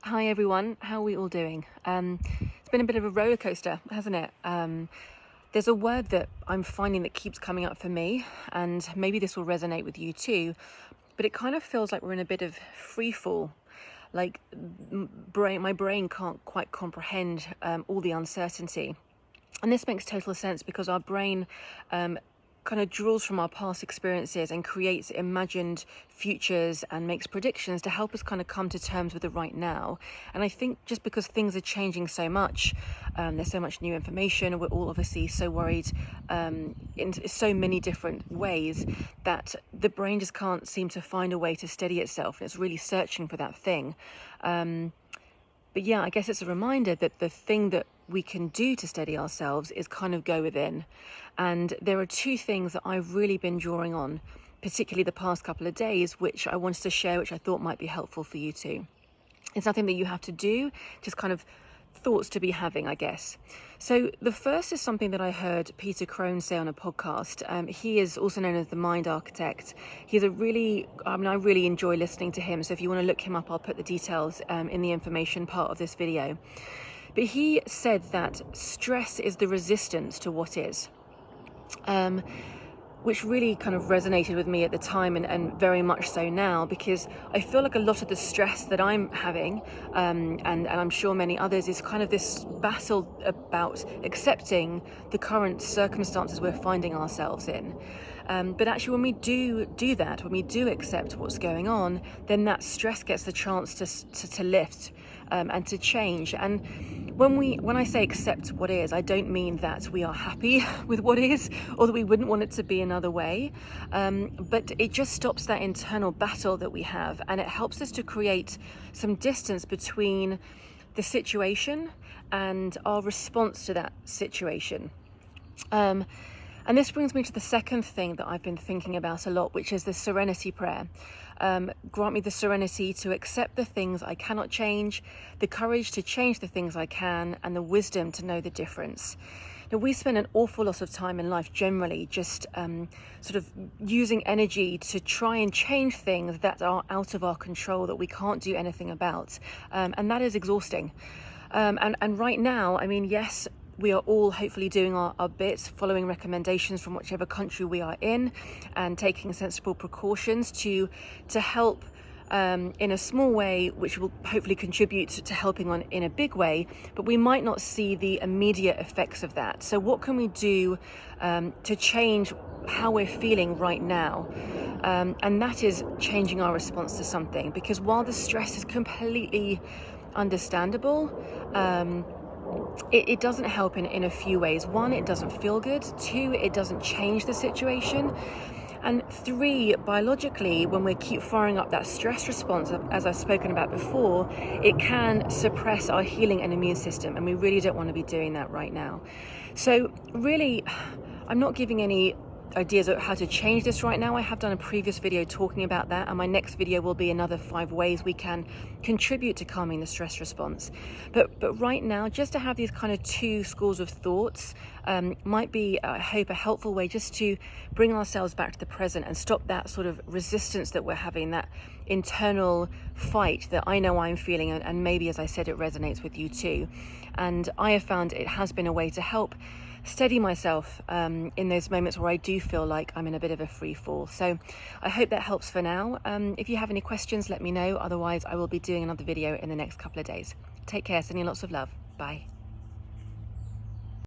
Hi everyone, how are we all doing? It's been a bit of a roller coaster, hasn't it? There's a word that I'm finding that keeps coming up for me, and maybe this will resonate with you too, but it kind of feels like we're in a bit of free fall. Like my brain can't quite comprehend all the uncertainty. And this makes total sense because our brain kind of draws from our past experiences and creates imagined futures and makes predictions to help us kind of come to terms with the right now. And I think just because things are changing so much, there's so much new information, we're all obviously so worried in so many different ways that the brain just can't seem to find a way to steady itself. It's really searching for that thing. But yeah, I guess it's a reminder that the thing that we can do to steady ourselves is kind of go within. And there are two things that I've really been drawing on, particularly the past couple of days, which I wanted to share, which I thought might be helpful for you too. It's nothing that you have to do, just kind of thoughts to be having, I guess. So the first is something that I heard Peter Crone say on a podcast. He is also known as the Mind Architect. He's I really enjoy listening to him. So if you want to look him up, I'll put the details in the information part of this video. But he said that stress is the resistance to what is. Which really kind of resonated with me at the time and very much so now, because I feel like a lot of the stress that I'm having, and I'm sure many others, is kind of this battle about accepting the current circumstances we're finding ourselves in. But actually when we do that, when we do accept what's going on, then that stress gets the chance to lift and to change. And when I say accept what is, I don't mean that we are happy with what is or that we wouldn't want it to be another way, but it just stops that internal battle that we have, and it helps us to create some distance between the situation and our response to that situation. And this brings me to the second thing that I've been thinking about a lot, which is the serenity prayer. Grant me the serenity to accept the things I cannot change, the courage to change the things I can, and the wisdom to know the difference. Now, we spend an awful lot of time in life generally just sort of using energy to try and change things that are out of our control, that we can't do anything about. And that is exhausting. And right now, I mean, yes, we are all hopefully doing our bits, following recommendations from whichever country we are in, and taking sensible precautions to help in a small way, which will hopefully contribute to helping in a big way, but we might not see the immediate effects of that. So what can we do to change how we're feeling right now? And that is changing our response to something, because while the stress is completely understandable, it doesn't help in a few ways. One, it doesn't feel good. Two, it doesn't change the situation. And three, biologically, when we keep firing up that stress response, as I've spoken about before, it can suppress our healing and immune system, and we really don't want to be doing that right now. So really, I'm not giving any ideas of how to change this right now. I have done a previous video talking about that, and my next video will be another 5 ways we can contribute to calming the stress response. But right now, just to have these kind of two schools of thoughts might be, I hope, a helpful way just to bring ourselves back to the present and stop that sort of resistance that we're having, that internal fight that I know I'm feeling, and maybe, as I said, it resonates with you too. And I have found it has been a way to help steady myself in those moments where I do feel like I'm in a bit of a free fall. So I hope that helps for now. If you have any questions, let me know. Otherwise, I will be doing another video in the next couple of days. Take care, sending lots of love. Bye.